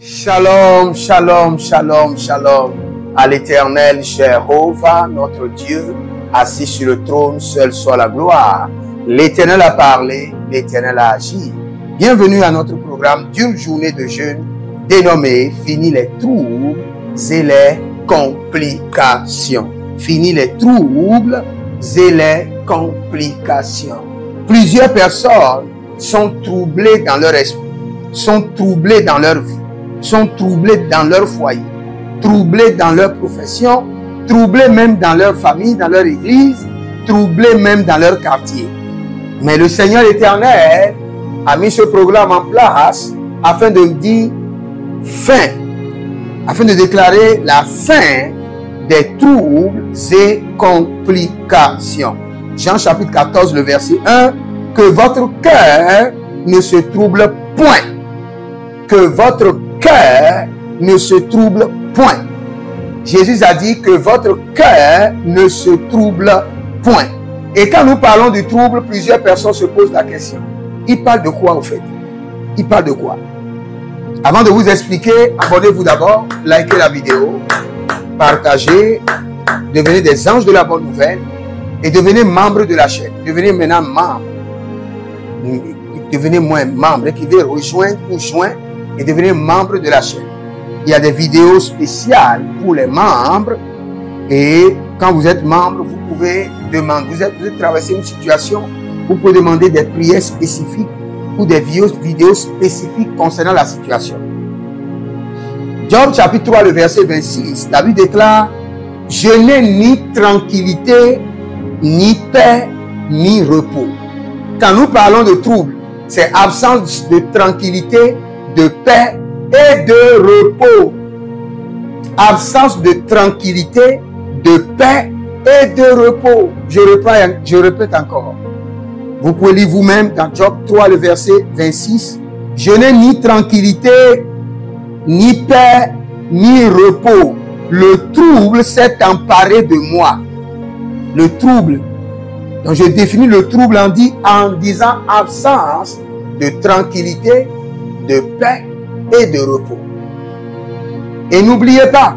Shalom, shalom, shalom, shalom à l'Éternel, Jéhovah, notre Dieu, assis sur le trône, seul soit la gloire. L'Éternel a parlé, l'Éternel a agi. Bienvenue à notre programme d'une journée de jeûne dénommé « Fini les troubles et les complications ». Fini les troubles et les complications. Plusieurs personnes sont troublées dans leur esprit, sont troublées dans leur vie, sont troublés dans leur foyer, troublés dans leur profession, troublés même dans leur famille, dans leur église, troublés même dans leur quartier. Mais le Seigneur éternel a mis ce programme en place afin de dire fin, afin de déclarer la fin des troubles et complications. Jean chapitre 14, le verset 1, que votre cœur ne se trouble point. Que votre cœur ne se trouble point. Jésus a dit que votre cœur ne se trouble point. Et quand nous parlons du trouble, plusieurs personnes se posent la question. Il parle de quoi au fait? Il parle de quoi? Avant de vous expliquer, abonnez-vous d'abord, likez la vidéo, partagez, devenez des anges de la bonne nouvelle et devenez membre de la chaîne. Devenez maintenant membre. Devenez moins membre. Écrivez rejoindre ou joindre et devenez membre de la chaîne. Il y a des vidéos spéciales pour les membres et quand vous êtes membre, vous pouvez demander, vous traversez une situation, vous pouvez demander des prières spécifiques ou des vidéos spécifiques concernant la situation. Job chapitre 3, le verset 26, David déclare « Je n'ai ni tranquillité, ni paix, ni repos. » Quand nous parlons de trouble, c'est absence de tranquillité, de paix et de repos. Absence de tranquillité, de paix et de repos. Je répète encore. Vous pouvez lire vous-même dans Job 3, le verset 26. Je n'ai ni tranquillité, ni paix, ni repos. Le trouble s'est emparé de moi. Le trouble. Donc je définis le trouble en disant absence de tranquillité, de paix et de repos. Et n'oubliez pas,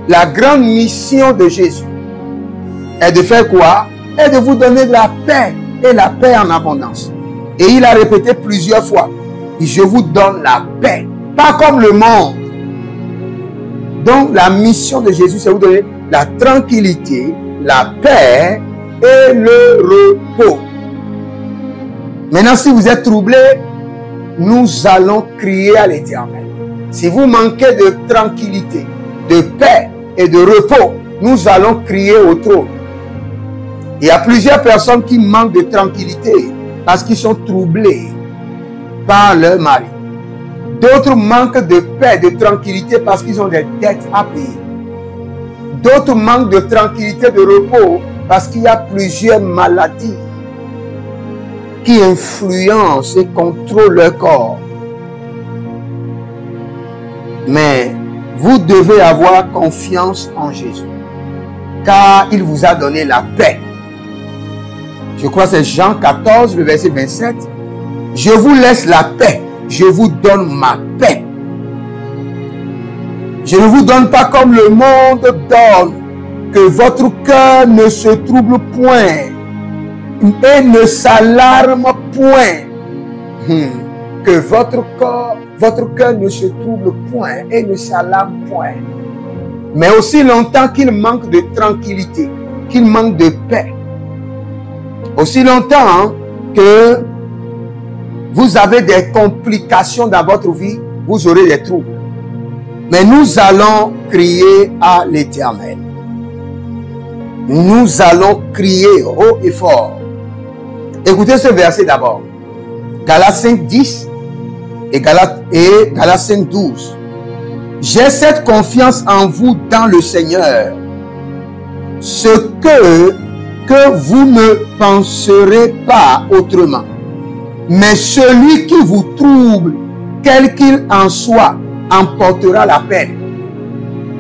la grande mission de Jésus est de faire quoi? Est de vous donner de la paix et la paix en abondance. Et il a répété plusieurs fois, je vous donne la paix, pas comme le monde. Donc la mission de Jésus, c'est vous donner la tranquillité, la paix et le repos. Maintenant, si vous êtes troublé, nous allons crier à l'Éternel. Si vous manquez de tranquillité, de paix et de repos, nous allons crier au trône. Il y a plusieurs personnes qui manquent de tranquillité parce qu'ils sont troublés par leur mari. D'autres manquent de paix, de tranquillité parce qu'ils ont des dettes à payer. D'autres manquent de tranquillité, de repos parce qu'il y a plusieurs maladies qui influencent et contrôlent leur corps. Mais vous devez avoir confiance en Jésus, car il vous a donné la paix. Je crois que c'est Jean 14, le verset 27. Je vous laisse la paix, je vous donne ma paix. Je ne vous donne pas comme le monde donne, que votre cœur ne se trouble point et ne s'alarme point. Que votre cœur ne se trouble point et ne s'alarme point. Mais aussi longtemps qu'il manque de tranquillité, qu'il manque de paix, aussi longtemps que vous avez des complications dans votre vie, vous aurez des troubles. Mais nous allons crier à l'Éternel. Nous allons crier haut et fort. Écoutez ce verset d'abord. Galates 5, 10 et Galates 5, 12. J'ai cette confiance en vous dans le Seigneur. Ce que vous ne penserez pas autrement. Mais celui qui vous trouble, quel qu'il en soit, emportera la peine.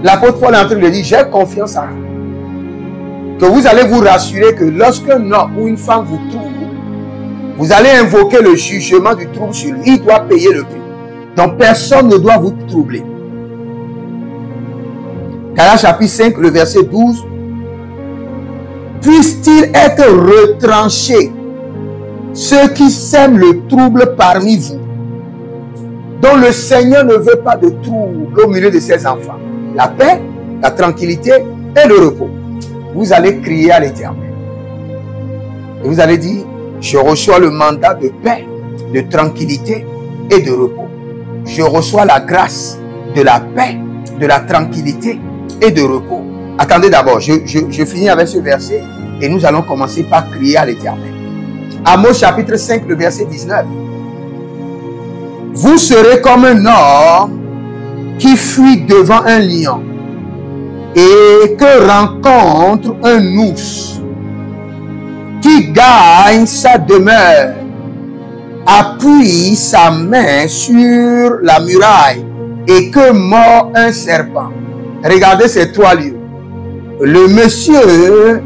L'apôtre Paul est en train de dire, j'ai confiance en vous. Que vous allez vous rassurer que lorsqu'un homme ou une femme vous trouble, vous allez invoquer le jugement du trouble sur lui. Il doit payer le prix. Donc personne ne doit vous troubler. Galates chapitre 5, le verset 12. Puissent-ils être retranchés, ceux qui sèment le trouble parmi vous, dont le Seigneur ne veut pas de trouble au milieu de ses enfants. La paix, la tranquillité et le repos. Vous allez crier à l'Éternel. Et vous allez dire, je reçois le mandat de paix, de tranquillité et de repos. Je reçois la grâce de la paix, de la tranquillité et de repos. Attendez d'abord, je finis avec ce verset et nous allons commencer par crier à l'Éternel. Amos chapitre 5, le verset 19. Vous serez comme un homme qui fuit devant un lion et que rencontre un ours, qui gagne sa demeure, appuie sa main sur la muraille et que mord un serpent. Regardez ces trois lieux. Le monsieur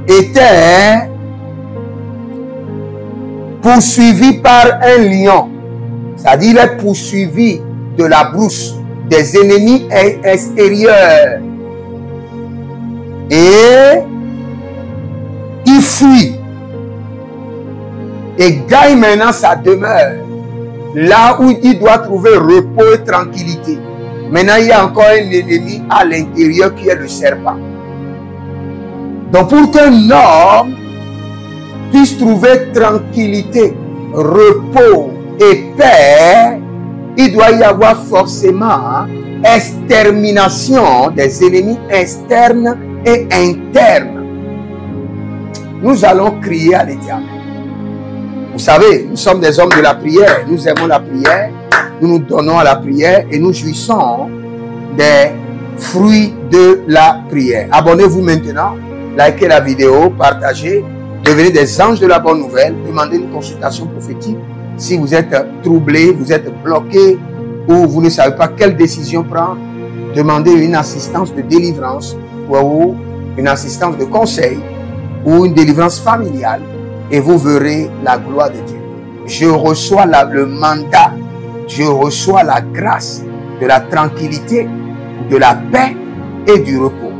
était poursuivi par un lion. C'est-à-dire, il est poursuivi de la brousse, des ennemis extérieurs. Et il fuit. Et gagne maintenant sa demeure. Là où il doit trouver repos et tranquillité. Maintenant, il y a encore un ennemi à l'intérieur qui est le serpent. Donc, pour qu'un homme puisse trouver tranquillité, repos et paix, il doit y avoir forcément extermination des ennemis externes et internes. Nous allons crier à l'Éternel. Vous savez, nous sommes des hommes de la prière. Nous aimons la prière. Nous nous donnons à la prière et nous jouissons des fruits de la prière. Abonnez-vous maintenant. Likez la vidéo. Partagez. Devenez des anges de la bonne nouvelle. Demandez une consultation prophétique. Si vous êtes troublé, vous êtes bloqué ou vous ne savez pas quelle décision prendre, demandez une assistance de délivrance ou une assistance de conseil ou une délivrance familiale et vous verrez la gloire de Dieu. Je reçois le mandat, je reçois la grâce de la tranquillité, de la paix et du repos.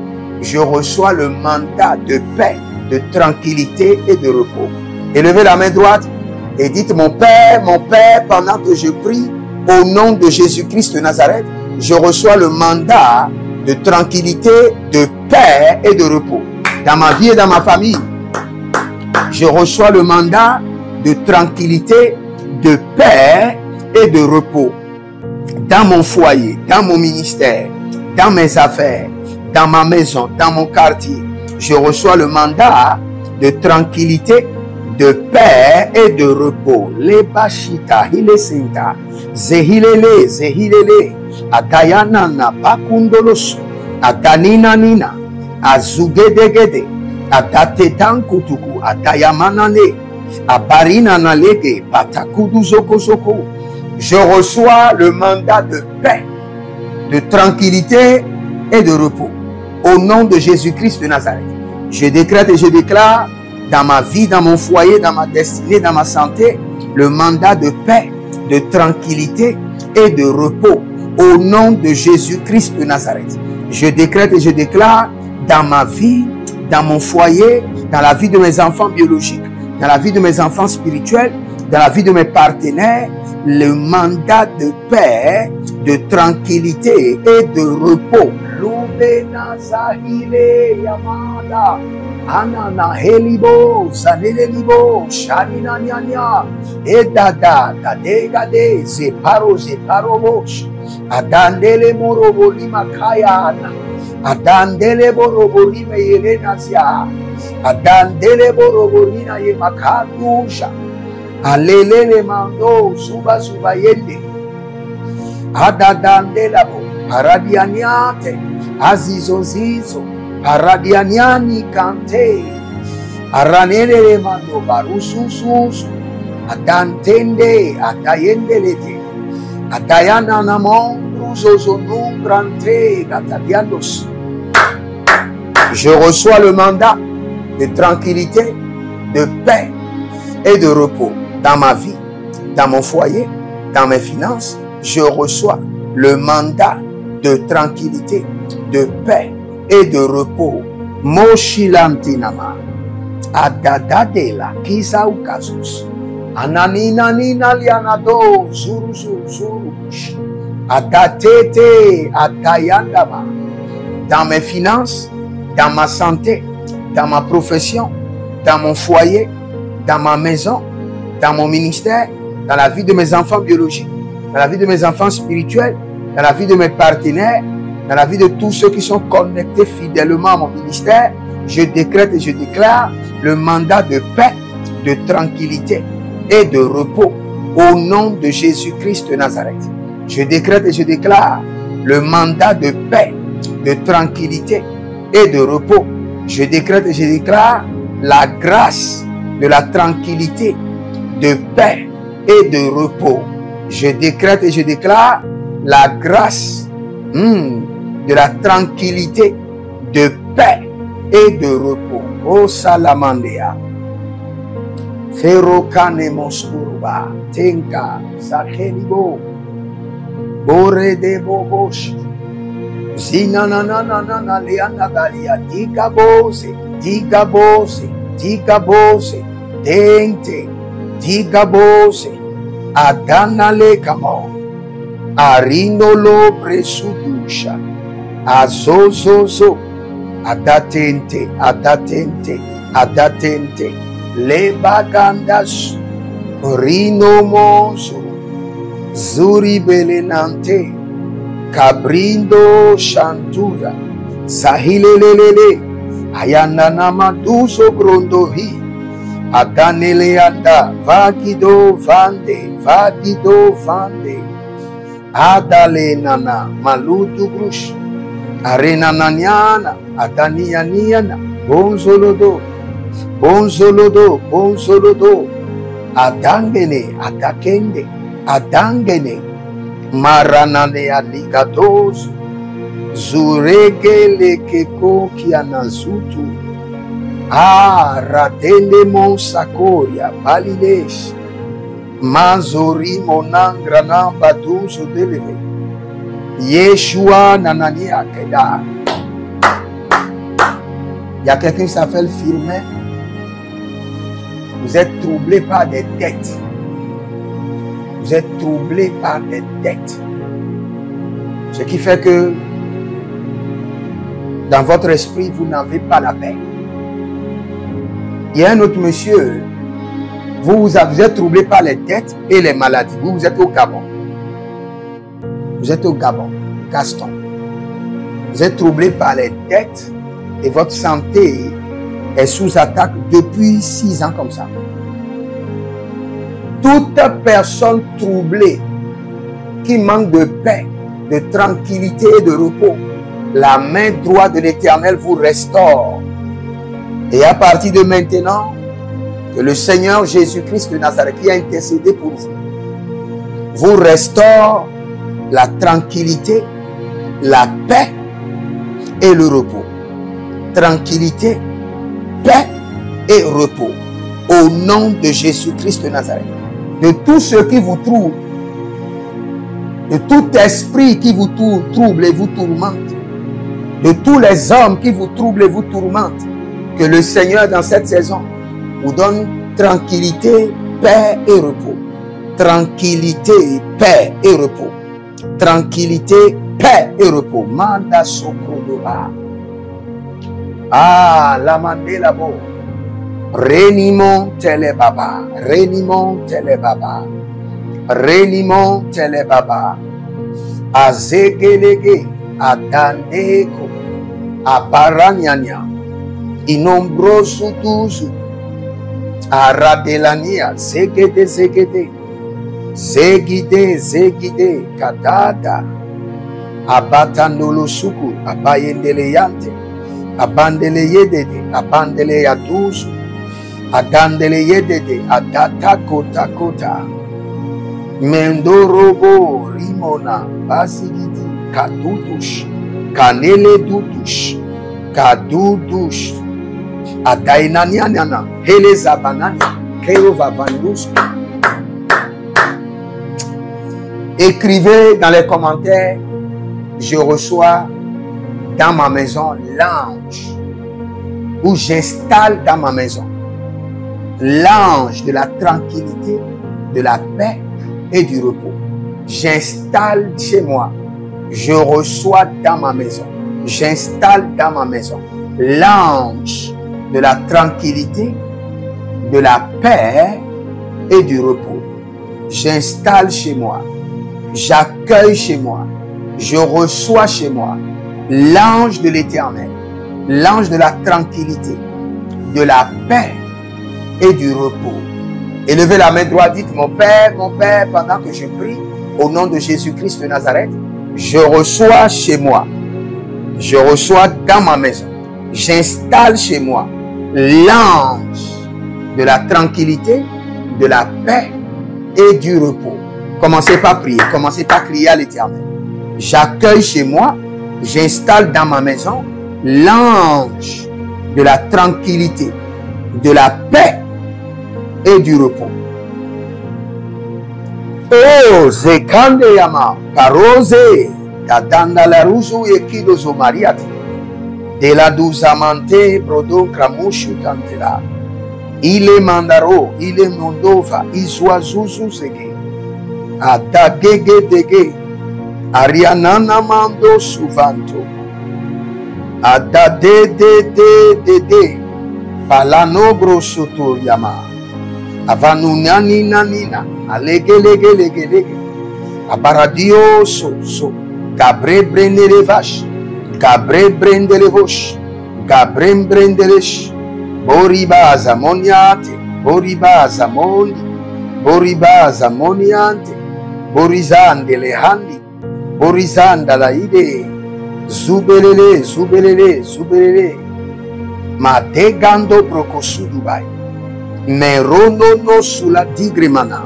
Je reçois le mandat de paix, de tranquillité et de repos. Élevez la main droite et dites, mon Père, pendant que je prie, au nom de Jésus-Christ de Nazareth, je reçois le mandat de tranquillité, de paix et de repos. Dans ma vie et dans ma famille, je reçois le mandat de tranquillité, de paix et de repos. Dans mon foyer, dans mon ministère, dans mes affaires, dans ma maison, dans mon quartier, je reçois le mandat de tranquillité, de paix et de repos. Les bashita, hile senta, zehilele, atayanana, pakundolos, atanina nina, azugedegede, atatetan kutuku, atayamanane, aparina nalege, patakudu zoko zoko. Je reçois le mandat de paix, de tranquillité et de repos. Au nom de Jésus-Christ de Nazareth, je décrète et je déclare dans ma vie, dans mon foyer, dans ma destinée, dans ma santé, le mandat de paix, de tranquillité et de repos. Au nom de Jésus-Christ de Nazareth, je décrète et je déclare dans ma vie, dans mon foyer, dans la vie de mes enfants biologiques, dans la vie de mes enfants spirituels, dans la vie de mes partenaires, le mandat de paix, de tranquillité et de repos. Lubena Zahile Yamada Anana Helibo Zanelelibo Shanina Nyanya Edada Tadegade Zeparo Zeparobosh Adandele Moroboli Makayana Adandele Boroboli Meyelena Zia Adandele Borobolina Yemakadusha Alelele Mando Suba Suba Yende Adadandela Paradianiate Azizozizo Paradianiani Kante Aranele Mando Barususus Adantende Atayendelete Atayana Namon Zozonum Brante Gatadianos. Je reçois le mandat de tranquillité, de paix et de repos dans ma vie, dans mon foyer, dans mes finances, je reçois le mandat de tranquillité, de paix et de repos. Moshilantinama. Adadadela kisaukazus. Ananina nina lianado zuru zuru zuru. Adatete atayandama. Dans mes finances, dans ma santé, dans ma profession, dans mon foyer, dans ma maison, dans mon ministère, dans la vie de mes enfants biologiques, dans la vie de mes enfants spirituels, dans la vie de mes partenaires, dans la vie de tous ceux qui sont connectés fidèlement à mon ministère, je décrète et je déclare le mandat de paix, de tranquillité et de repos au nom de Jésus-Christ de Nazareth. Je décrète et je déclare le mandat de paix, de tranquillité et de repos. Je décrète et je déclare la grâce de la tranquillité, de paix et de repos. Je décrète et je déclare la grâce de la tranquillité, de paix et de repos. Oh Salamandea. Ferokane Moskuruba. Tenka. Sakelibo. Bore de Bobosh. Zinanananana Leana Galia. Digabose. Digabose. Digabose. Tente. Digabose. Adana Lekamo. Arinolo Presudusha. Azozozo. Adatente, adatente, adatente, le bagandas, rinomoso, zuri belenante, cabrindo shantura, sahilelelele, ayananama duso grondohi, adanele anda, vagido vande, adale nana, maludu grush, arena nanyana, atania niana, bonzolodo, bonzolodo, bonzolodo, adangene, atakende, adangene, maranane aligados, zurege lekeko kianazutu, ratende monsakoria, balidesh, mazori monangrana baduzo deleve, Yeshua Nanania Keda. Il y a quelqu'un qui s'appelle Firmin. Vous êtes troublé par des dettes. Vous êtes troublé par des dettes. Ce qui fait que dans votre esprit, vous n'avez pas la paix. Il y a un autre monsieur, vous êtes troublé par les dettes et les maladies. Vous êtes au Gabon. Vous êtes au Gabon, Gaston. Vous êtes troublé par les dettes et votre santé est sous attaque depuis 6 ans comme ça. Toute personne troublée qui manque de paix, de tranquillité et de repos, la main droite de l'Éternel vous restaure. Et à partir de maintenant, que le Seigneur Jésus-Christ de Nazareth qui a intercédé pour vous, vous restaure la tranquillité, la paix et le repos. Tranquillité, paix et repos. Au nom de Jésus-Christ de Nazareth. De tout ce qui vous trouble, de tout esprit qui vous trouble et vous tourmente, de tous les hommes qui vous troublent et vous tourmentent, que le Seigneur dans cette saison vous donne tranquillité, paix et repos. Tranquillité, paix et repos. Tranquillité, paix et repos. Manda Sokodoba. La mandela bo. Renimon telebaba. Renimon telebaba. Renimon telebaba. Azegelege. Adandeko. Aparanyanya. Inombrosu tuzu. Aradelania. Zegede zegede. Zegide, zegide, kadada, abatandolo suku, abayendele yante, abandele yedede, abandele yadusu, adandele yedede, adatakota kota, mendorobo, rimona, basigidi, kadudush, kanele dudush, kadudush, adainanyana, hele zabanani, kero vabandush. Écrivez dans les commentaires, je reçois dans ma maison l'ange, ou j'installe dans ma maison l'ange de la tranquillité, de la paix et du repos. J'installe chez moi, je reçois dans ma maison, j'installe dans ma maison l'ange de la tranquillité, de la paix et du repos. J'installe chez moi, j'accueille chez moi, je reçois chez moi l'ange de l'Éternel, l'ange de la tranquillité, de la paix et du repos. Élevez la main droite, dites mon Père, pendant que je prie, au nom de Jésus-Christ de Nazareth, je reçois chez moi, je reçois dans ma maison, j'installe chez moi l'ange de la tranquillité, de la paix et du repos. Commencez par prier, commencez par crier à l'Éternel. J'accueille chez moi, j'installe dans ma maison l'ange de la tranquillité, de la paix et du repos. Oh, zekande yama, parose, dadanda la ruzu ekidozo mariati, de la duzamante, brodo kramushu tantela, ile mandaro, ile mondova, izwazuzu zege, adagege dege, arianana mando suvanto, adade de, palano brosoto yama, avanunani nanina, alege lege, abaradio so, gabre brendele vache, gabre brendele voche, gabre brendelesh, boriba zamoniate, boriba zamoni, boriba zamoniante, borizande le handi, borizanda la ide, zubelele, ma degando prokosu Dubai, merono no sula digremana,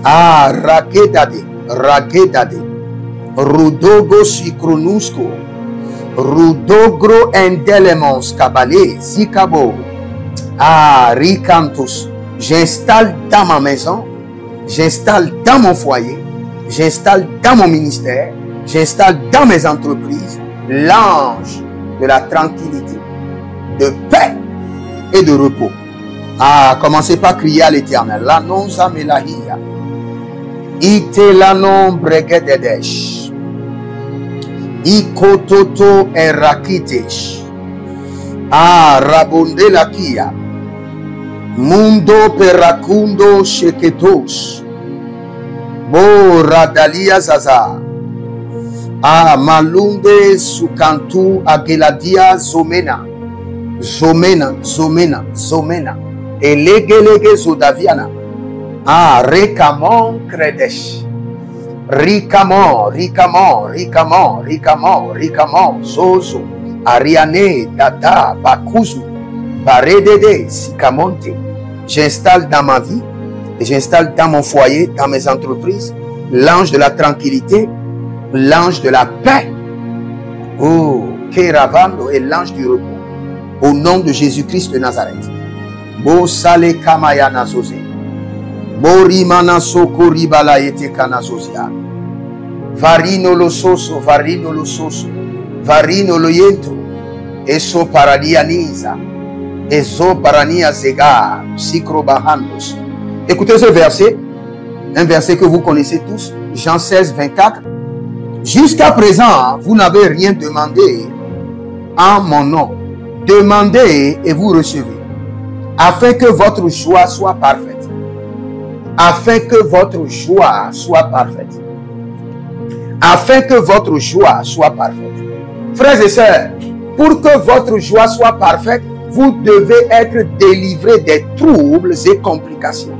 ah ragedade, rudogo sikronusko, rudogro endelemons kabale, zikabo, ah ricantus, j'installe dans ma maison, j'installe dans mon foyer, j'installe dans mon ministère, j'installe dans mes entreprises l'ange de la tranquillité, de paix et de repos. Ah, commencez par crier à l'Éternel. L'annonce à Melahia. Ite l'anon bregededesh. Ikototo erakitesh. Ah, rabonde la kia. Mundo perakundo sheketos. Bo radalia zaza. Ah, malunde sukantu ageladia zomena. Zomena. Elege zodaviana. Ah, rekamon kredesh. Rikamon, zozo. Ariane, dada, bakuzu. Baredede, sikamonte. J'installe dans ma vie, et j'installe dans mon foyer, dans mes entreprises, l'ange de la tranquillité, l'ange de la paix. Oh, Keravando et l'ange du repos. Au nom de Jésus-Christ de Nazareth. Bo sale kamayana zoze. Bori mana soko ribala ete kana zozia. Varino lo soso. Varino lo yento. Eso paradianiza. Eso parania zega. Sikro bahandos. Écoutez ce verset. Un verset que vous connaissez tous. Jean 16, 24. Jusqu'à présent, vous n'avez rien demandé en mon nom. Demandez et vous recevez, afin que votre joie soit parfaite. Afin que votre joie soit parfaite. Afin que votre joie soit parfaite. Frères et sœurs, pour que votre joie soit parfaite, vous devez être délivrés des troubles et complications.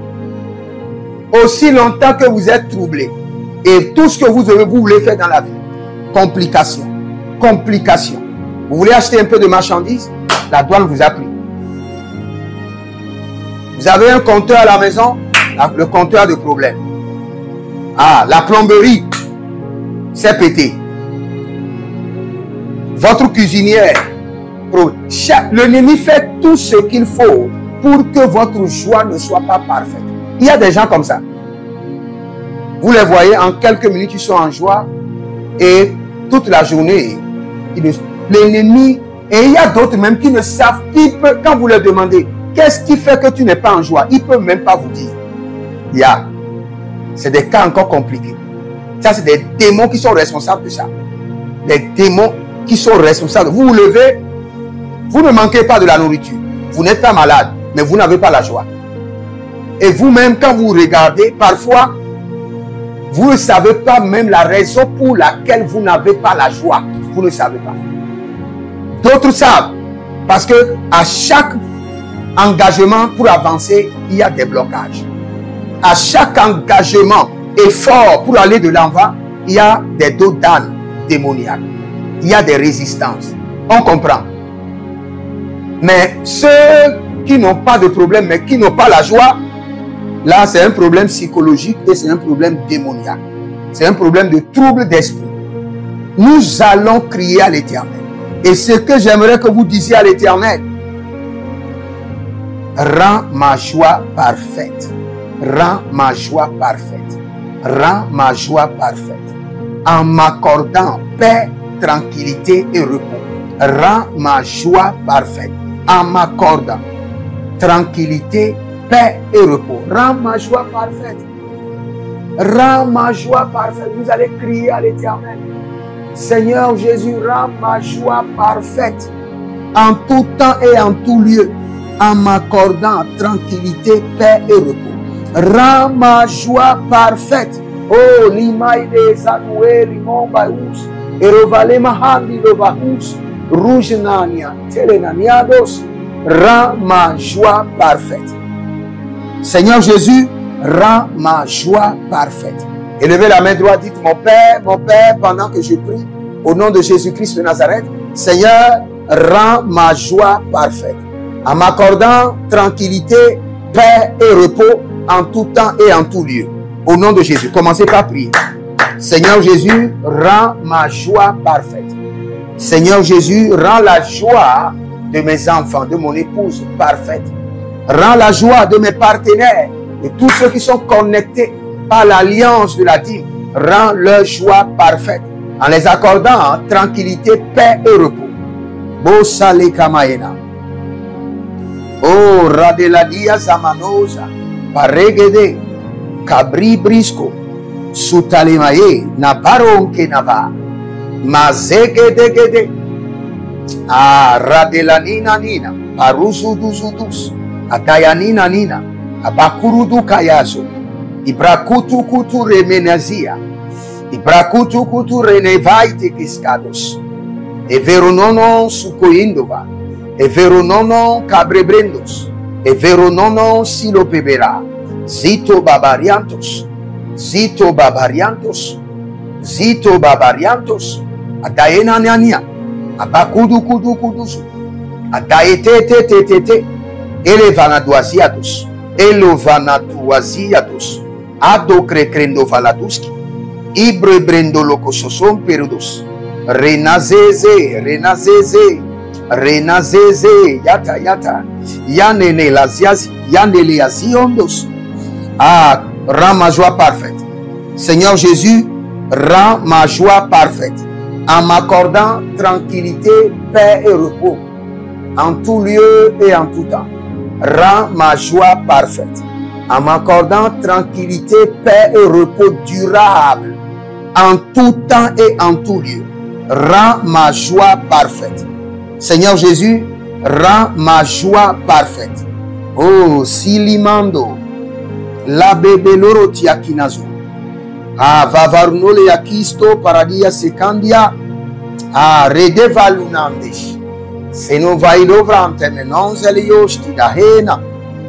Aussi longtemps que vous êtes troublés, et tout ce que vous voulez faire dans la vie, complications. Vous voulez acheter un peu de marchandises? La douane vous a pris. Vous avez un compteur à la maison? Le compteur de problème. Ah, la plomberie s'est pété. Votre cuisinière. L'ennemi fait tout ce qu'il faut pour que votre joie ne soit pas parfaite. Il y a des gens comme ça. Vous les voyez, en quelques minutes, ils sont en joie. Et toute la journée, l'ennemi, et il y a d'autres même qui ne savent, quand vous leur demandez, qu'est-ce qui fait que tu n'es pas en joie? Ils ne peuvent même pas vous dire. C'est des cas encore compliqués. Ça, c'est des démons qui sont responsables de ça. Les démons qui sont responsables. Vous vous levez, vous ne manquez pas de la nourriture. Vous n'êtes pas malade, mais vous n'avez pas la joie. Et vous-même, quand vous regardez, parfois, vous ne savez pas même la raison pour laquelle vous n'avez pas la joie. Vous ne savez pas. D'autres savent. Parce que à chaque engagement pour avancer, il y a des blocages. À chaque engagement, effort pour aller de l'avant, il y a des dos d'âne démoniaques. Il y a des résistances. On comprend. Mais ceux qui n'ont pas de problème, mais qui n'ont pas la joie, là, c'est un problème psychologique et c'est un problème démoniaque. C'est un problème de trouble d'esprit. Nous allons crier à l'Éternel. Et ce que j'aimerais que vous disiez à l'Éternel, rends ma joie parfaite. Rends ma joie parfaite. Rends ma joie parfaite. En m'accordant paix, tranquillité et repos. Rends ma joie parfaite. En m'accordant tranquillité, paix et repos. Rends ma joie parfaite. Rends ma joie parfaite. Vous allez crier à l'Éternel. Seigneur Jésus, rends ma joie parfaite. En tout temps et en tout lieu. En m'accordant tranquillité, paix et repos. Rends ma joie parfaite. Oh, l'imai des anoué, limon baous, et revale mahandi lovahous, rouge nania, telenaniados. Rends ma joie parfaite. Seigneur Jésus, rends ma joie parfaite. Élevez la main droite, dites mon Père, pendant que je prie, au nom de Jésus-Christ de Nazareth, Seigneur, rends ma joie parfaite. En m'accordant tranquillité, paix et repos en tout temps et en tout lieu. Au nom de Jésus, commencez par prier. Seigneur Jésus, rends ma joie parfaite. Seigneur Jésus, rends la joie de mes enfants, de mon épouse parfaite. Rends la joie de mes partenaires, de tous ceux qui sont connectés par l'alliance de la dîme. Rends leur joie parfaite en les accordant tranquillité, paix et repos. Bosale Kamaena. Oh, Radeladia Zamanosa, Paregede, Cabri Brisco, Sutalemaye, Naparonke Nava, Mazegedegede, Ah, Radelanina Nina, Parusu Duzudus, Atayanina Nina, Abakurudu Kayaso, Ibrakutu Kutu Remenazia, Ibrakutu Kutu Renevaite Kiscados, Everonono Sukoindova, Everonono Cabrebrendos, Everonono Silopebera, Zito Babariantos, Zito Babariantos, Zito Babariantos, Ataena Nania, Abakudu Kudu Kudusu, Ataete Tete, Elevanaduaziados, Elovanatuaziados, Ado Crecrendo Valaduski, Ibre Brendoloco Soson Perudos, Renazeze, Renazeze, Renazeze, Yata Yata, Yanene Laziazi, Yanele Aziondos. Ah, rends ma joie parfaite. Seigneur Jésus, rends ma joie parfaite en m'accordant tranquillité, paix et repos en tout lieu et en tout temps. Rends ma joie parfaite en m'accordant tranquillité, paix et repos durable en tout temps et en tout lieu. Rends ma joie parfaite. Seigneur Jésus, rends ma joie parfaite. Oh, Silimando, la bébé loro tiakinazo. Ah, vavarnole yakisto paradia secandia. Ah, redevalunandesh. Se non vai dovrante menonze le yoshti da hena.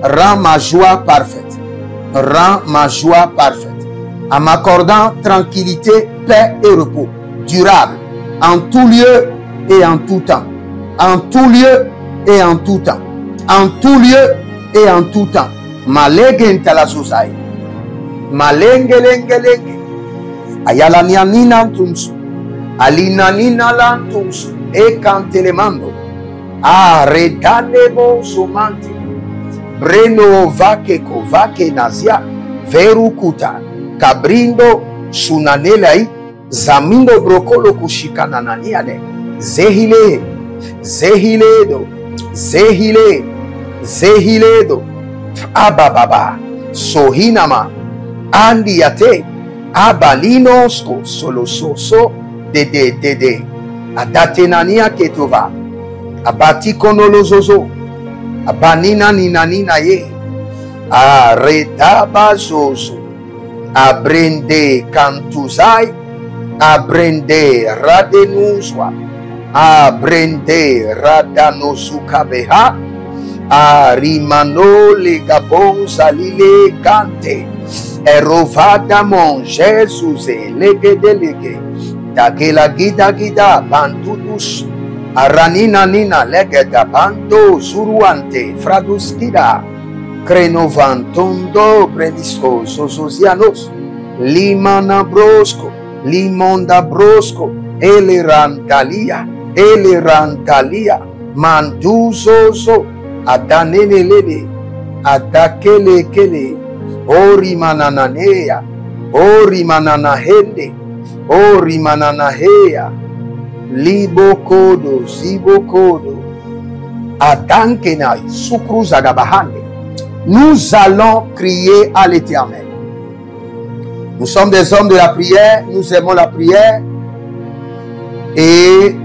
Rends ma joie parfaite. Rends ma joie parfaite. En m'accordant tranquillité, paix et repos durable en tout lieu et en tout temps. En tout lieu et en tout temps. En tout lieu et en tout temps. Malegen la société. Malengelengelenge. Ayala nianina tunsu. Alina nina lantunsu. E cantelemando. Ah, redanebo somante. Breno vake kovake nazia. Verukuta. Kabrindo sunanelai zamindo brokolo kushikanananiade. Zehile, zehiledo, zehile, zehiledo. Abababa, sohinama, andiate, abalinosko, solososo, de. Adatenania ketova, abati konolozozo, abanina ninanina ye, aretabazozo, abrende kantuzai, abrende radenuzwa, abrende radanozukabeha, arimano le gabon salile kante, erovada mon Jesus legede. Dagela gida bandudus aranina nina legeda bando zuruante fradus gida crenovantondo prenisco sosianos limana brosco limonda brosco elerantalia manduzozo adanenelele adakelekele orimanananea orimananahende Orimananahea, Libokodo, Zibokodo, Adankenai, Sukruzagabahande. Nous allons crier à l'Éternel. Nous sommes des hommes de la prière, nous aimons la prière et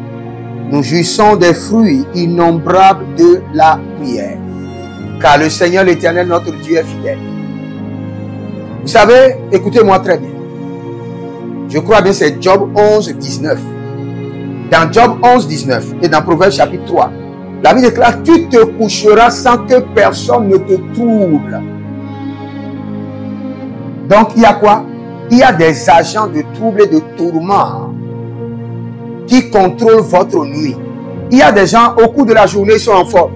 nous jouissons des fruits innombrables de la prière. Car le Seigneur l'Éternel, notre Dieu, est fidèle. Vous savez, écoutez-moi très bien. Je crois bien c'est Job 11, 19. Dans Job 11, 19 et dans Proverbes chapitre 3, la Bible déclare: tu te coucheras sans que personne ne te trouble. Donc il y a quoi? Il y a des agents de trouble et de tourment qui contrôlent votre nuit. Il y a des gens au cours de la journée ils sont en forme.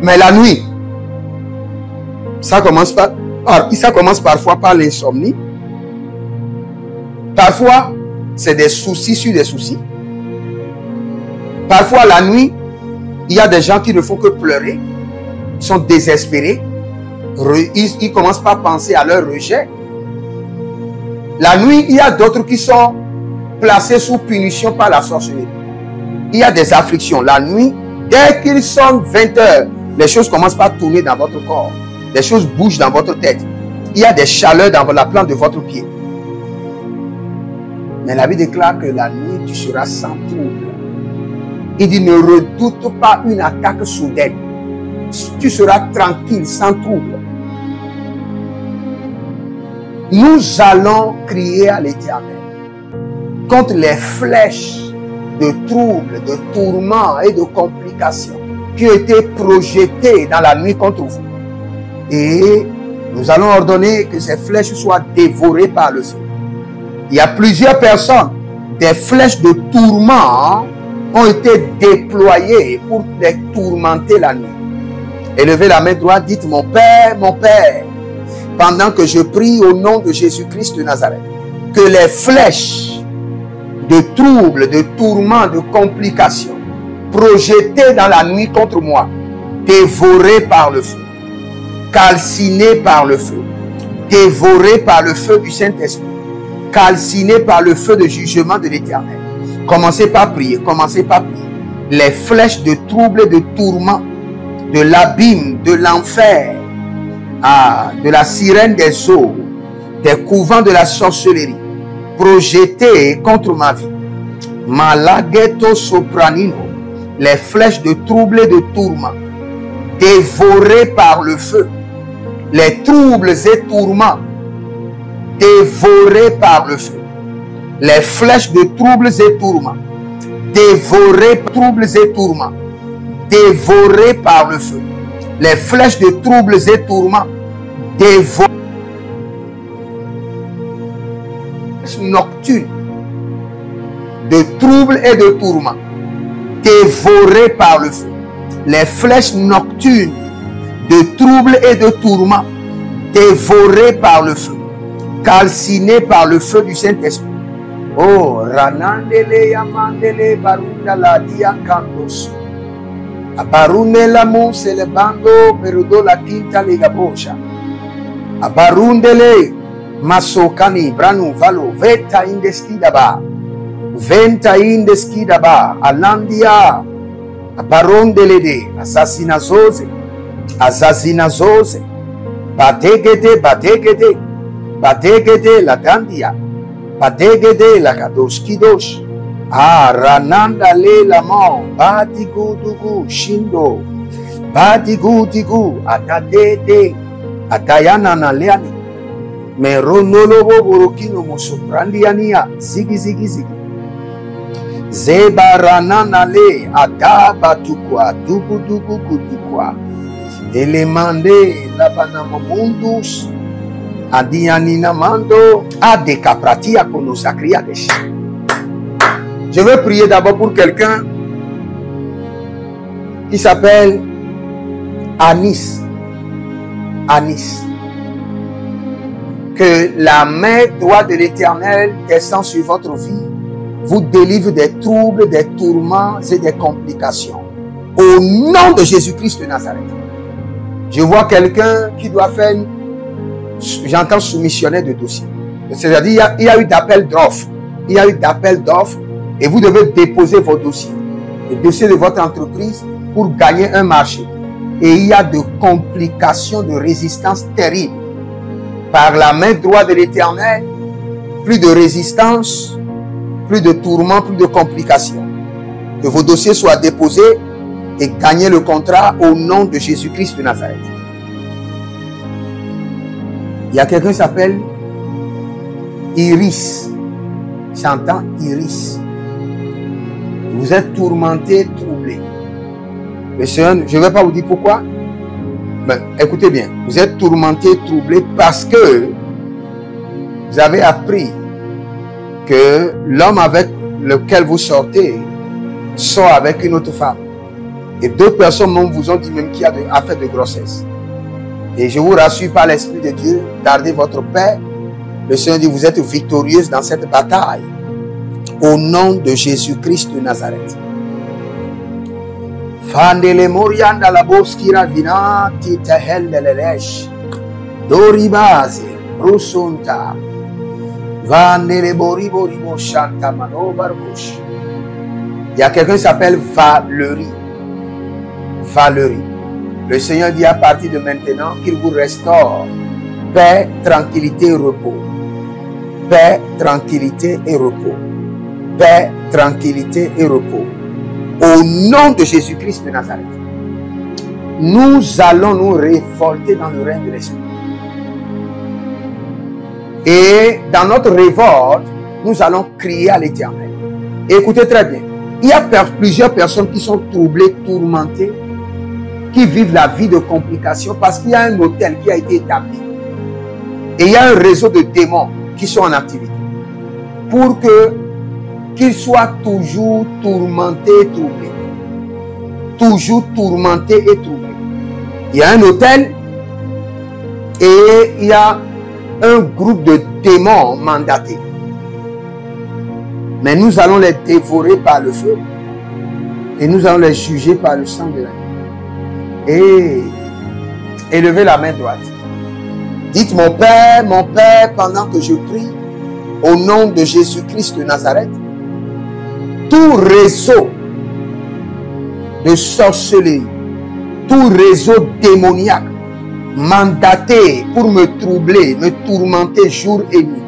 Mais la nuit, ça commence parfois par l'insomnie. Parfois, c'est des soucis sur des soucis. Parfois, la nuit, il y a des gens qui ne font que pleurer. Ils sont désespérés. Ils commencent par penser à leur rejet. La nuit, il y a d'autres qui sont placés sous punition par la sorcellerie. Il y a des afflictions. La nuit, dès qu'il sonne 20 heures, les choses commencent par tourner dans votre corps. Les choses bougent dans votre tête. Il y a des chaleurs dans la plante de votre pied. Mais la Bible déclare que la nuit, tu seras sans trouble. Il dit: ne redoute pas une attaque soudaine. Tu seras tranquille, sans trouble. Nous allons crier à l'Éternel contre les flèches de troubles, de tourments et de complications qui ont été projetées dans la nuit contre vous. Et nous allons ordonner que ces flèches soient dévorées par le feu. Il y a plusieurs personnes, des flèches de tourment ont été déployées pour les tourmenter la nuit. Élevez la main droite, dites: mon Père, pendant que je prie au nom de Jésus-Christ de Nazareth, que les flèches de troubles, de tourments, de complications projetées dans la nuit contre moi, dévorées par le feu, calcinées par le feu, dévorées par le feu du Saint-Esprit, calciné par le feu de jugement de l'Éternel. Commencez par prier, commencez par prier. Les flèches de trouble et de tourment, de l'abîme, de l'enfer, de la sirène des eaux, des couvents de la sorcellerie, projetées contre ma vie. Malageto sopranino, les flèches de trouble et de tourment, dévorées par le feu. Les troubles et tourments, dévorés par le feu. Les flèches de troubles et tourments, dévorées, troubles et tourments, dévorées par le feu. Les flèches de troubles et tourments, dévorées. Nocturnes de troubles et de tourments, dévorées par le feu. Les flèches nocturnes de troubles et de tourments, dévorées par le feu, calcinées par le feu du Saint-Esprit. Oh, ranandele yamandele barunda la diakandos. Abarune la monse le bando perudo la quinta le gabosha. Abarundele Masokani branu valo veta indeskidaba. Venta indeskidaba. Alandia. Barondelede. Assasinazoze. Assasinazoze. Badegede, badegede. Badegede la dandia. Badegede la kadosh kidosh. Ah, rananda le la mon. Badigu dugu shindo. Badigu digu. Atadede. Atayana na leani. Meronolobo borokino musoprandiania. Zigi zigi zigi. Zeba ranana le. Adaba tukwa. Dugu dugu kutukwa. Elemande la banamamundus. Adianina mando. Adekapratia konosakriadesh. Je veux prier d'abord pour quelqu'un qui s'appelle Anis. Anis. Que la main droite de l'Éternel descend sur votre vie, vous délivre des troubles, des tourments et des complications. Au nom de Jésus-Christ de Nazareth. Je vois quelqu'un qui doit faire, j'entends soumissionnaire de dossier. C'est-à-dire, il y a eu d'appel d'offres. Il y a eu d'appel d'offres. Et vous devez déposer vos dossiers, les dossiers de votre entreprise pour gagner un marché. Et il y a de complications, de résistance terribles. Par la main droite de l'Éternel, plus de résistance, plus de tourments, plus de complications. Que vos dossiers soient déposés et gagnez le contrat au nom de Jésus-Christ de Nazareth. Il y a quelqu'un qui s'appelle Iris. J'entends Iris. Vous êtes tourmenté, troublé. Le Seigneur, je ne vais pas vous dire pourquoi. Mais écoutez bien, vous êtes tourmenté, troublé parce que vous avez appris que l'homme avec lequel vous sortez sort avec une autre femme. Et d'autres personnes même vous ont dit même qu'il y a affaire de grossesse. Et je vous rassure par l'Esprit de Dieu, gardez votre paix. Le Seigneur dit, vous êtes victorieuse dans cette bataille. Au nom de Jésus-Christ de Nazareth. Fandele morianda la boskira vina tita heldelelesh. Doribaze rusunta. Vandele boribo ribo shanta mano barbush. Il y a quelqu'un qui s'appelle Valérie. Valérie. Le Seigneur dit à partir de maintenant qu'il vous restaure paix, tranquillité et repos. Paix, tranquillité et repos. Paix, tranquillité et repos. Au nom de Jésus-Christ de Nazareth, nous allons nous révolter dans le règne de l'Esprit. Et dans notre révolte, nous allons crier à l'Éternel. Écoutez très bien. Il y a plusieurs personnes qui sont troublées, tourmentées, qui vivent la vie de complications parce qu'il y a un hôtel qui a été établi. Et il y a un réseau de démons qui sont en activité. Pour qu'ils soient toujours tourmentés et troublés. Toujours tourmentés et troublés. Il y a un hôtel et il y a un groupe de démons mandatés. Mais nous allons les dévorer par le feu. Et nous allons les juger par le sang de l'agneau. Et élevez la main droite. Dites, mon Père, pendant que je prie, au nom de Jésus-Christ de Nazareth, tout réseau de sorcellerie, tout réseau démoniaque, mandaté pour me troubler, me tourmenter jour et nuit,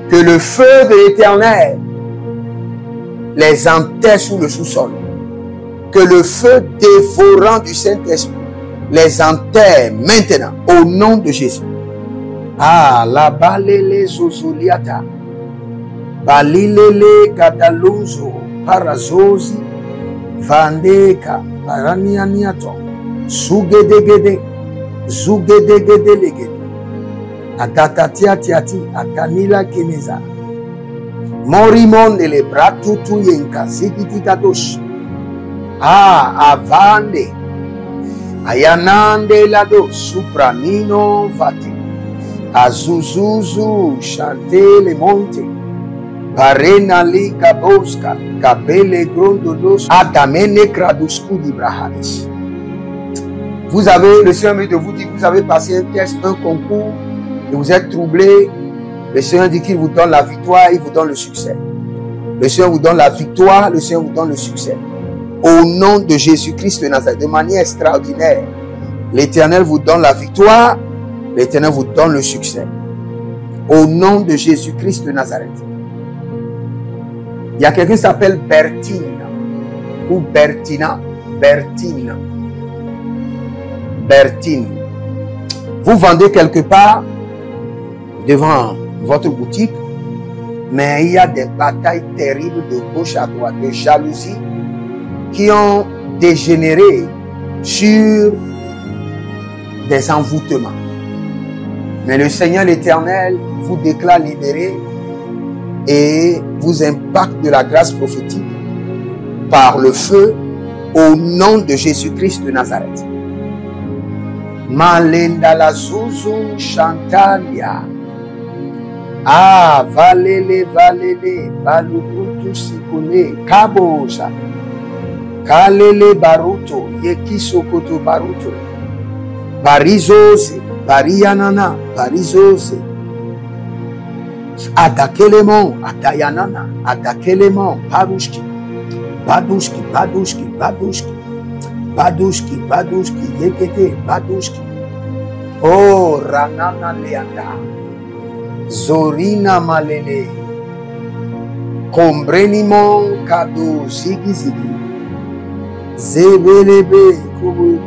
que le feu de l'Éternel les enterre sous le sous-sol, que le feu dévorant du Saint-Esprit les enterre maintenant, au nom de Jésus. Ah, la balele zozoliata, balilele gadalunzo, parazozi, vandeka, paranianiato, zugedegede, zugedegedelegede, atatatiatiati, atanila keneza, morimonde le bratutu yenka, zigititadosh, ah, avande, ayanande lado, supranino vati, azuzuzu, chante le monte, parena li gaboska, kabele grondodos, adamene kradusku dibrahades. Vous avez, le Seigneur de vous dit, vous avez passé un test, un concours, et vous êtes troublé, le Seigneur dit qu'il vous donne la victoire, il vous donne le succès. Le Seigneur vous donne la victoire, le Seigneur vous donne le succès. Au nom de Jésus-Christ de Nazareth, de manière extraordinaire, l'Éternel vous donne la victoire, l'Éternel vous donne le succès. Au nom de Jésus-Christ de Nazareth. Il y a quelqu'un qui s'appelle Bertine ou Bertina. Bertine. Bertine. Vous vendez quelque part devant votre boutique, mais il y a des batailles terribles de gauche à droite, de jalousie qui ont dégénéré sur des envoûtements. Mais le Seigneur l'Éternel vous déclare libéré et vous impacte de la grâce prophétique par le feu au nom de Jésus-Christ de Nazareth. Malenda la Zuzu Chantalia. Ah, valele, balukutu sikune, kabosa. Kalele baruto, yekisokoto baruto. Barizose, barianana, barizose. Adakelemon, adayanana, adakelemon, parushki. Badushki, badushki, badushki. Badushki, badushki, yekete, badushki. Oh, ranana leanda. Zorina malele. Kombrenimon kado zigi zigi. Zebelebe kubu.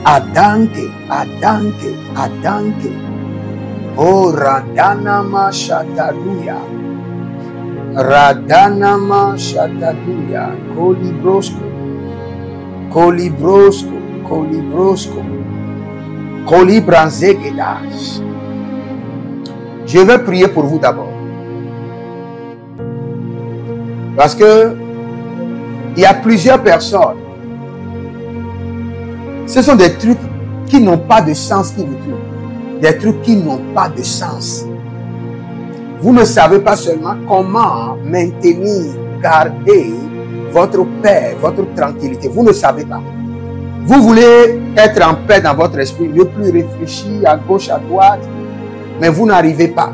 Adante, adante, adante. Oh, radanama shataduya. Radanama shataduya. Kolibrosko. Kolibrosco, Kolibrosco, Kolibranzegedas. Je vais prier pour vous d'abord. Parce que il y a plusieurs personnes. Ce sont des trucs qui n'ont pas de sens qui vous tuent. Des trucs qui n'ont pas de sens. Vous ne savez pas seulement comment maintenir, garder votre paix, votre tranquillité. Vous ne savez pas. Vous voulez être en paix dans votre esprit, ne plus réfléchir à gauche, à droite, mais vous n'arrivez pas.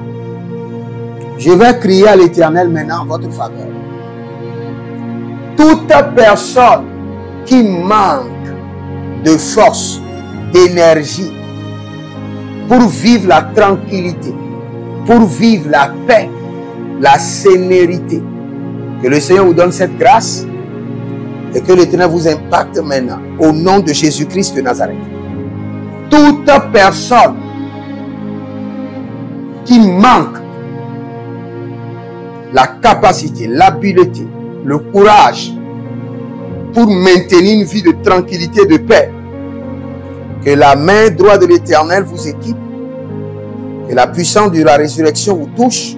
Je vais crier à l'Éternel maintenant en votre faveur. Toute personne qui manque de force, d'énergie pour vivre la tranquillité, pour vivre la paix, la sérénité, que le Seigneur vous donne cette grâce et que l'Éternel vous impacte maintenant au nom de Jésus-Christ de Nazareth. Toute personne qui manque la capacité, l'habileté, le courage pour maintenir une vie de tranquillité, de paix, que la main droite de l'Éternel vous équipe, que la puissance de la résurrection vous touche.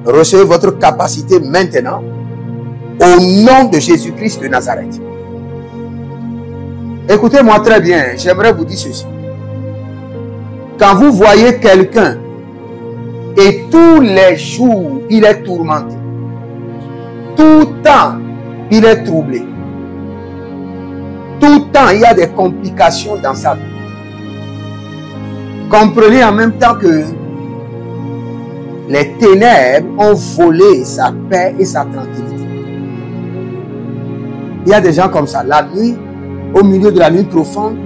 Recevez votre capacité maintenant au nom de Jésus-Christ de Nazareth. Écoutez-moi très bien, j'aimerais vous dire ceci. Quand vous voyez quelqu'un et tous les jours il est tourmenté, tout le temps il est troublé, tout le temps il y a des complications dans sa vie, comprenez en même temps que les ténèbres ont volé sa paix et sa tranquillité. Il y a des gens comme ça. La nuit, au milieu de la nuit profonde,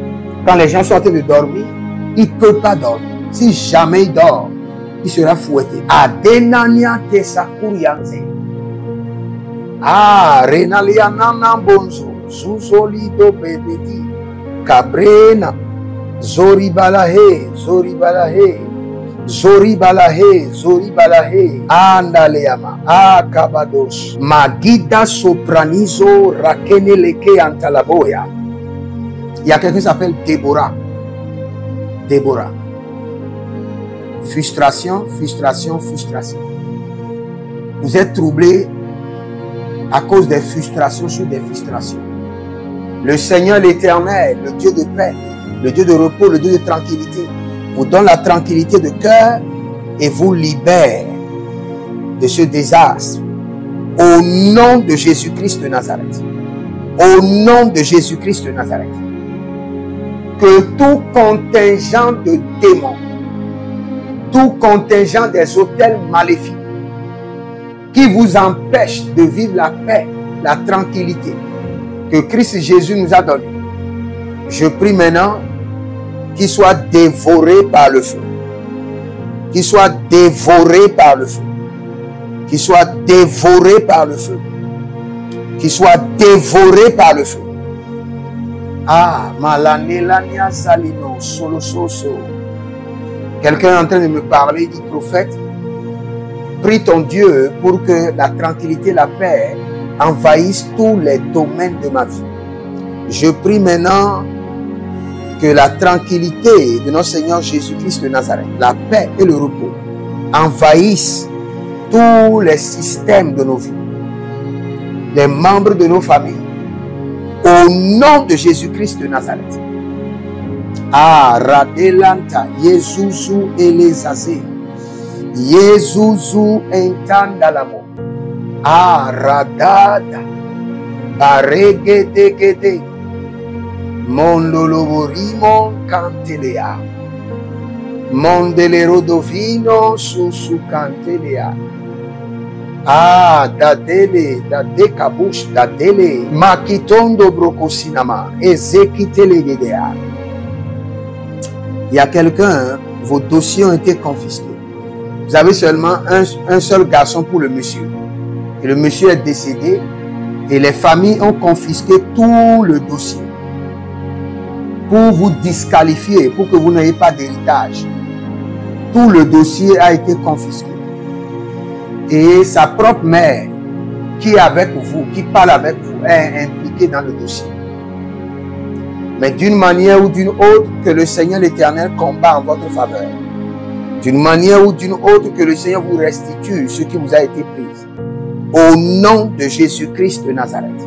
quand les gens sont en train de dormir, ils ne peuvent pas dormir. Si jamais il dort, il sera fouetté. Adenania tesakurianze. Ah, renalianana bonzo. Zuzolido bebedi. Cabrena. Zoribalahe. Zoribalahe. Zoribalahe, Zoribalahe, Andaleama, Akabados, Magida Sopranizo, Rakeneleke Antalaboya. Il y a quelqu'un qui s'appelle Déborah. Déborah. Frustration, frustration, frustration. Vous êtes troublé à cause des frustrations sur des frustrations. Le Seigneur l'Éternel, le Dieu de paix, le Dieu de repos, le Dieu de tranquillité, vous donne la tranquillité de cœur et vous libère de ce désastre. Au nom de Jésus-Christ de Nazareth. Au nom de Jésus-Christ de Nazareth. Que tout contingent de démons tout contingent des hôtels maléfiques qui vous empêchent de vivre la paix, la tranquillité que Christ Jésus nous a donnée. Je prie maintenant qu'il soit dévoré par le feu. Qu'il soit dévoré par le feu. Qu'il soit dévoré par le feu. Qu'il soit dévoré par le feu. Ah, malanelania salino solo soso. Quelqu'un est en train de me parler, dit prophète, prie ton Dieu pour que la tranquillité, la paix envahissent tous les domaines de ma vie. Je prie maintenant que la tranquillité de notre Seigneur Jésus-Christ de Nazareth, la paix et le repos envahissent tous les systèmes de nos vies, les membres de nos familles, au nom de Jésus-Christ de Nazareth. Ah, Radelanta, Yesusu Elezazé, Yesusu Entandalamo, ah, Radada, Baregedegede, Mondoloborimo Cantelea, Mondelerodovino Susu Cantelea. Ah, Dadele, Dadekabush, Dadele, Makitondo Brokosinama, Ezekitelegedea. Il y a quelqu'un, vos dossiers ont été confisqués. Vous avez seulement un seul garçon pour le monsieur. Et le monsieur est décédé et les familles ont confisqué tout le dossier pour vous disqualifier, pour que vous n'ayez pas d'héritage. Tout le dossier a été confisqué. Et sa propre mère, qui est avec vous, qui parle avec vous, est impliquée dans le dossier. Mais d'une manière ou d'une autre, que le Seigneur l'Éternel combat en votre faveur. D'une manière ou d'une autre, que le Seigneur vous restitue ce qui vous a été pris. Au nom de Jésus-Christ de Nazareth.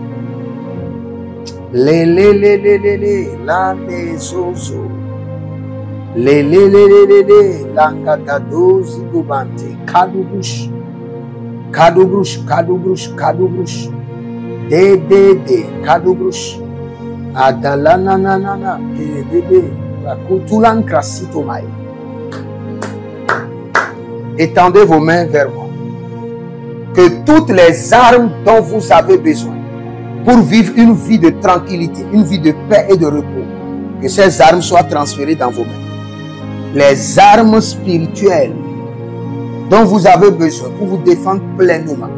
La zozo. La katado zigobante. Kadubrush. Kadubrush, kadubrush, kadubrush. De, kadubrush. Adalananana, de, Kutulan krasitomai. Étendez vos mains vers moi. Que toutes les armes dont vous avez besoin pour vivre une vie de tranquillité, une vie de paix et de repos, que ces armes soient transférées dans vos mains. Les armes spirituelles dont vous avez besoin pour vous défendre pleinement.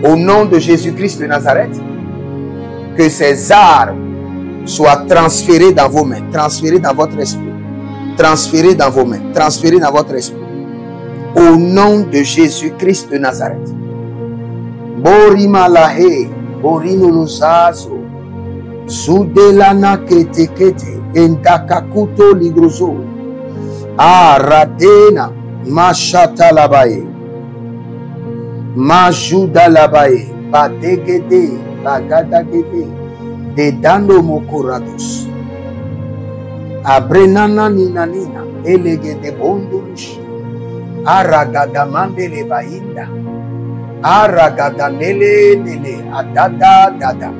Au nom de Jésus-Christ de Nazareth, que ces armes soient transférées dans vos mains, transférées dans votre esprit, transférées dans vos mains, transférées dans votre esprit. Au nom de Jésus-Christ de Nazareth. Borimalahe, Borinolozazo, Zudelana kete kete, Endakakuto ligrozo, Aradena, Mashata labaye, Majuda labaye, Badegede, Bagadagede, Dedando mokorados, Abrenana ninanina, Elegede bondurush, Aragadamandele bainda, Aragadamele nele, Adada dada,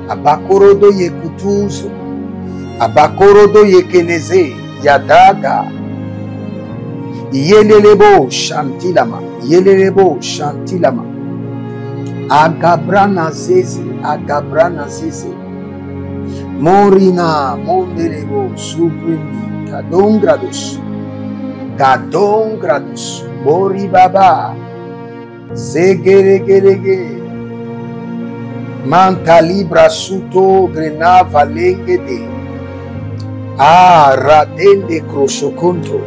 Abakorodo yekutuzo, Abakorodo yekeneze, Yadaga, Yelelebo shantilama, Yelelebo shantilama, Agabrana zeze, Agabrana zeze, Morina, Mondelebo, Supremi, Kadongrados, Kadongrados, Boribaba, Zegeregerege, Mantalibra suto grenava lengede, Radende crosoconto.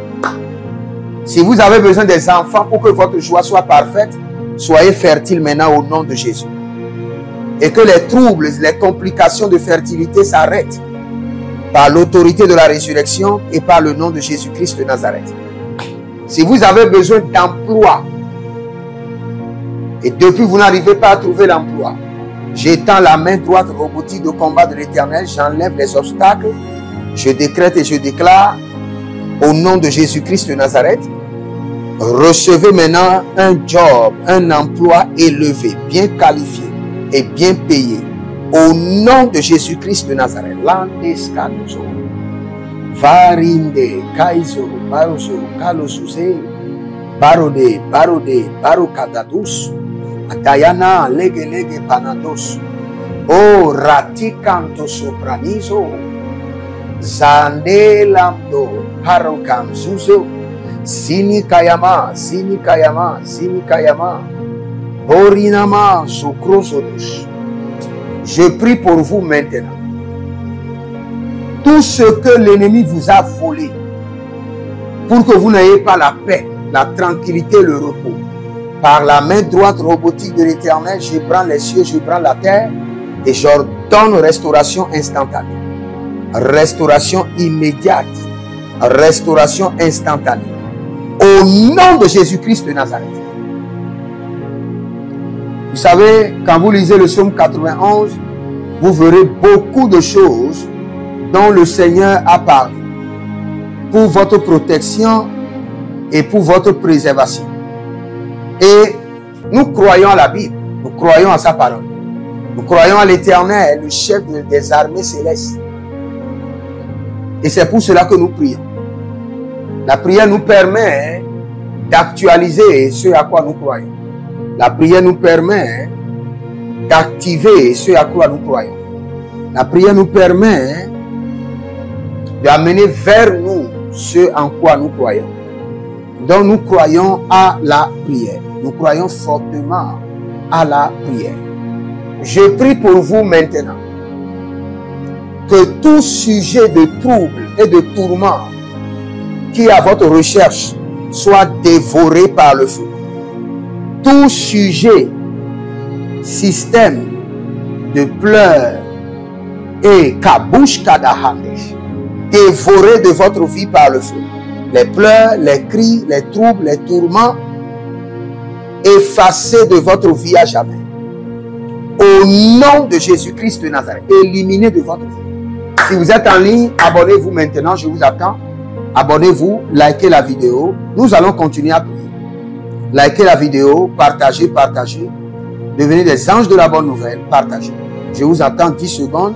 Si vous avez besoin des enfants pour que votre joie soit parfaite, soyez fertile maintenant au nom de Jésus. Et que les troubles, les complications de fertilité s'arrêtent par l'autorité de la résurrection et par le nom de Jésus-Christ de Nazareth. Si vous avez besoin d'emploi et depuis vous n'arrivez pas à trouver l'emploi, j'étends la main droite robotique de combat de l'Éternel, j'enlève les obstacles, je décrète et je déclare au nom de Jésus-Christ de Nazareth, recevez maintenant un job, un emploi élevé, bien qualifié et bien payé. Au nom de Jésus-Christ de Nazareth. Varinde, Kaizo, Barozo, Kalosuse, Barode, Barode, Barokadadus, Atayana, Lege, Lege, Panados, O Ratikanto Sopranizo, Zande Lamdo, Harokam Suzo, Sini Kayama, Sini Kayama, Sini Kayama, Borinama, Sukrosodos. Je prie pour vous maintenant. Tout ce que l'ennemi vous a volé, pour que vous n'ayez pas la paix, la tranquillité, le repos. Par la main droite robotique de l'Éternel, je prends les cieux, je prends la terre et j'ordonne restauration instantanée. Restauration immédiate. Restauration instantanée. Au nom de Jésus-Christ de Nazareth. Vous savez, quand vous lisez le psaume 91, vous verrez beaucoup de choses dont le Seigneur a parlé pour votre protection et pour votre préservation. Et nous croyons à la Bible, nous croyons à sa parole. Nous croyons à l'Éternel, le chef des armées célestes. Et c'est pour cela que nous prions. La prière nous permet d'actualiser ce à quoi nous croyons. La prière nous permet d'activer ce à quoi nous croyons. La prière nous permet d'amener vers nous ce en quoi nous croyons. Donc nous croyons à la prière. Nous croyons fortement à la prière. Je prie pour vous maintenant que tout sujet de trouble et de tourment qui est à votre recherche soit dévoré par le feu. Tout sujet, système de pleurs et kabouche kadahandesh, dévoré de votre vie par le feu. Les pleurs, les cris, les troubles, les tourments, effacés de votre vie à jamais. Au nom de Jésus-Christ de Nazareth, éliminés de votre vie. Si vous êtes en ligne, abonnez-vous maintenant, je vous attends. Abonnez-vous, likez la vidéo. Nous allons continuer à prier. Likez la vidéo, partagez, partagez. Devenez des anges de la bonne nouvelle, partagez. Je vous attends 10 secondes.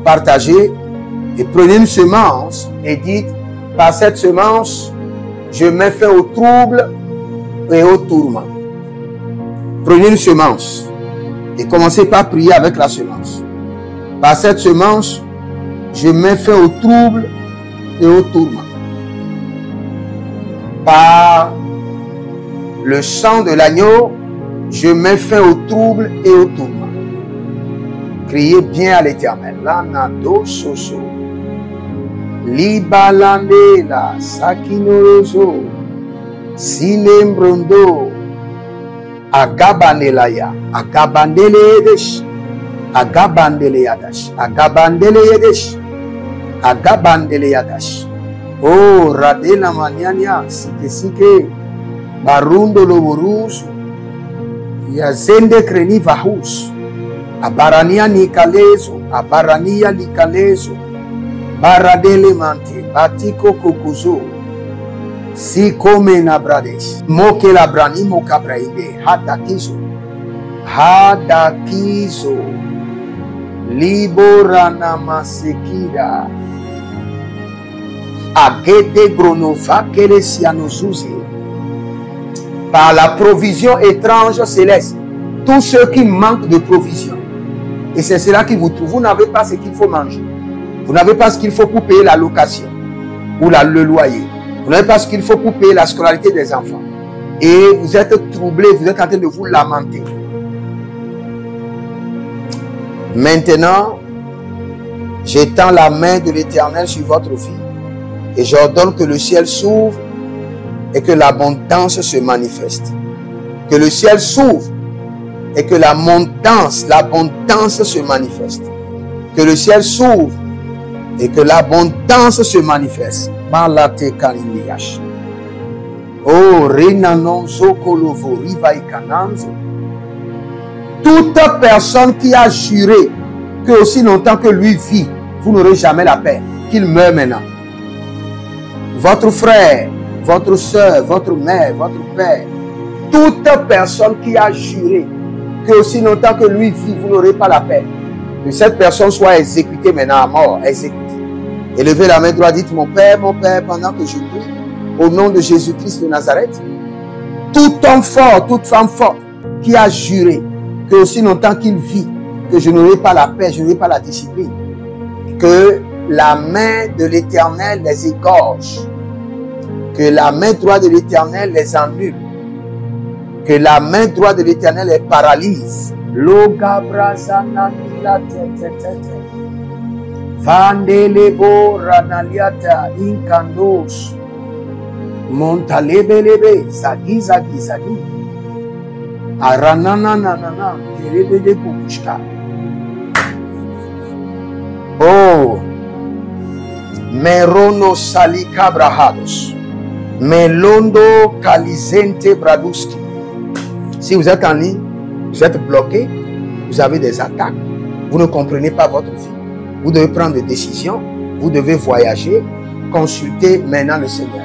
Partagez et prenez une semence et dites, par cette semence, je mets fin au trouble et au tourment. Prenez une semence et commencez par prier avec la semence. Par cette semence, je mets fin au trouble et au tourment. Par le sang de l'agneau, je mets fin au trouble et au tourment. Criez bien à l'Éternel. Lanado soso. Libalandela sakinoroso. Sinembrondo. Agabanelaya. Agabandeleyedesh. Agabandeleyadesh. Agabandeleyedesh. Agabandeleyadesh. Oh, radela maniania. Sike. Barundo loborus. Yazende kreni vahus. Abarania nikalezo, abarania nikalezo, baradele mante, batiko kokuzo, si come na brades, moke la brani moka braide, hadakizo, hadakizo, liborana masekida, agede gronova kele sianozuze, par la provision étrange céleste, tous ceux qui manquent de provision. Et c'est cela qui vous trouve. Vous n'avez pas ce qu'il faut manger. Vous n'avez pas ce qu'il faut pour payer la location ou le loyer. Vous n'avez pas ce qu'il faut pour payer la scolarité des enfants. Et vous êtes troublé, vous êtes en train de vous lamenter. Maintenant, j'étends la main de l'Éternel sur votre vie et j'ordonne que le ciel s'ouvre et que l'abondance se manifeste. Que le ciel s'ouvre et que l'abondance se manifeste. Que le ciel s'ouvre et que l'abondance se manifeste. Malate kalindiyash. Oh, Renanon Zokolovo Rivaï Kananzo. Toute personne qui a juré que aussi longtemps que lui vit, vous n'aurez jamais la paix, qu'il meure maintenant. Votre frère, votre soeur, votre mère, votre père, toute personne qui a juré que aussi longtemps que lui vit, vous n'aurez pas la paix. Que cette personne soit exécutée maintenant à mort, exécutée. Élevez la main droite, dites mon Père, pendant que je prie, au nom de Jésus-Christ de Nazareth. Tout homme fort, toute femme forte, qui a juré que aussi longtemps qu'il vit, que je n'aurai pas la paix, je n'aurai pas la discipline, que la main de l'Éternel les égorge, que la main droite de l'Éternel les annule, que la main droite de l'Éternel les paralyse. Vandelebo ranaliata inkandos montalebelebe zagi zagi zagi aranana nanana kelebele kukushka. Oh, merono salika brahados, melondo kalizente braduski. Si vous êtes en ligne, vous êtes bloqué, vous avez des attaques, vous ne comprenez pas votre vie. Vous devez prendre des décisions, vous devez voyager, consulter maintenant le Seigneur.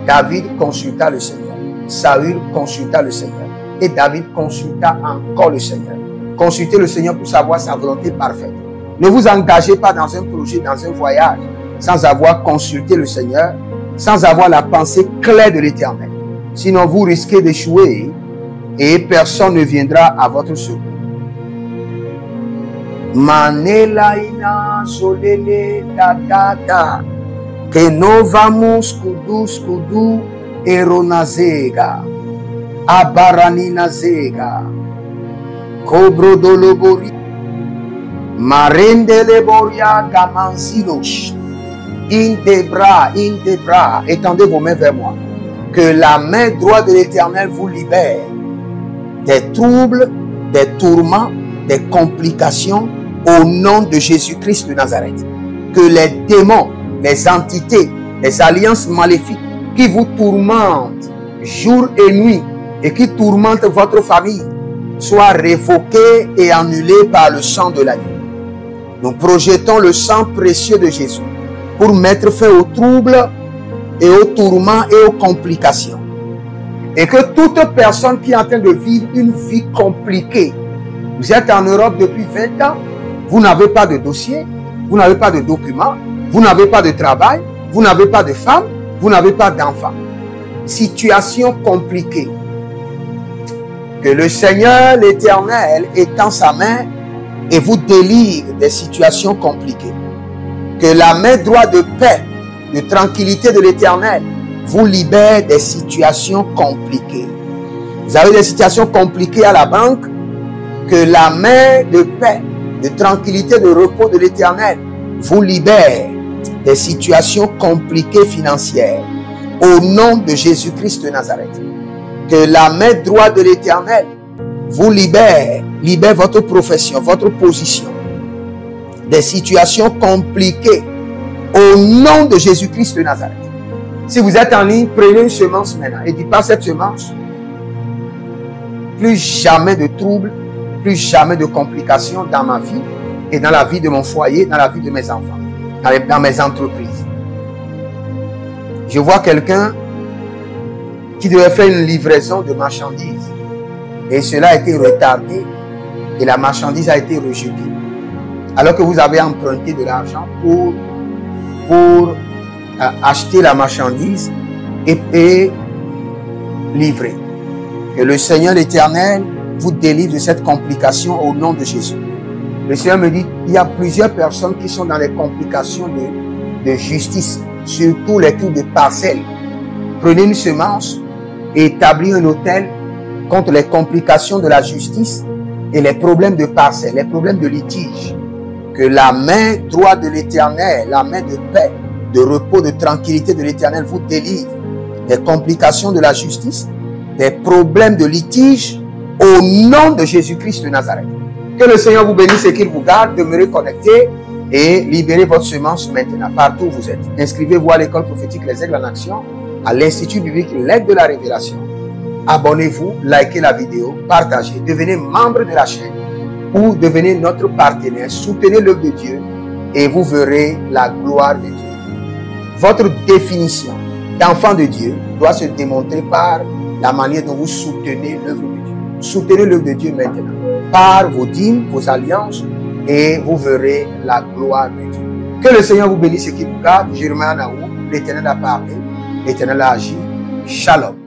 David consulta le Seigneur, Saül consulta le Seigneur et David consulta encore le Seigneur. Consultez le Seigneur pour savoir sa volonté parfaite. Ne vous engagez pas dans un projet, dans un voyage, sans avoir consulté le Seigneur, sans avoir la pensée claire de l'Éternel. Sinon vous risquez d'échouer et personne ne viendra à votre secours. Manela ina solele tatata que no vamos kudu eronazega abaranina zega cobro dolobori marendele boria gamansilos indebra étendez vos mains vers moi, que la main droite de l'Éternel vous libère des troubles, des tourments, des complications au nom de Jésus-Christ de Nazareth. Que les démons, les entités, les alliances maléfiques qui vous tourmentent jour et nuit et qui tourmentent votre famille soient révoqués et annulés par le sang de l'agneau. Nous projetons le sang précieux de Jésus pour mettre fin aux troubles et aux tourments et aux complications. Et que toute personne qui est en train de vivre une vie compliquée, vous êtes en Europe depuis 20 ans, vous n'avez pas de dossier, vous n'avez pas de documents, vous n'avez pas de travail, vous n'avez pas de femme, vous n'avez pas d'enfant. Situation compliquée. Que le Seigneur, l'Éternel, étend sa main et vous délivre des situations compliquées. Que la main droite de paix, de tranquillité de l'Éternel vous libère des situations compliquées. Vous avez des situations compliquées à la banque, que la main de paix, de tranquillité, de repos de l'Éternel vous libère des situations compliquées financières. Au nom de Jésus-Christ de Nazareth. Que la main droite de l'Éternel vous libère votre profession, votre position des situations compliquées. Au nom de Jésus-Christ de Nazareth. Si vous êtes en ligne, prenez une semence maintenant et dites pas cette semence. Plus jamais de troubles, plus jamais de complications dans ma vie et dans la vie de mon foyer, dans la vie de mes enfants, dans mes entreprises. Je vois quelqu'un qui devait faire une livraison de marchandises et cela a été retardé et la marchandise a été rejetée. Alors que vous avez emprunté de l'argent pour acheter la marchandise et livrer. Que le Seigneur l'Éternel vous délivre de cette complication au nom de Jésus. Le Seigneur me dit, il y a plusieurs personnes qui sont dans les complications de justice, surtout les trucs de parcelles. Prenez une semence et établis un hôtel contre les complications de la justice et les problèmes de parcelles, les problèmes de litige. Que la main droite de l'Éternel, la main de paix, de repos, de tranquillité de l'Éternel vous délivre des complications de la justice, des problèmes de litige, au nom de Jésus-Christ de Nazareth. Que le Seigneur vous bénisse et qu'il vous garde. Demeurez connectés et libérez votre semence maintenant, partout où vous êtes. Inscrivez-vous à l'école prophétique Les Aigles en Action, à l'Institut biblique L'aide de la Révélation. Abonnez-vous, likez la vidéo, partagez, devenez membre de la chaîne ou devenez notre partenaire. Soutenez l'œuvre de Dieu et vous verrez la gloire de Dieu. Votre définition d'enfant de Dieu doit se démontrer par la manière dont vous soutenez l'œuvre de Dieu. Soutenez l'œuvre de Dieu maintenant par vos dîmes, vos alliances et vous verrez la gloire de Dieu. Que le Seigneur vous bénisse et qu'il vous garde. Je remets en vous. L'Éternel a parlé. L'Éternel a agi. Shalom.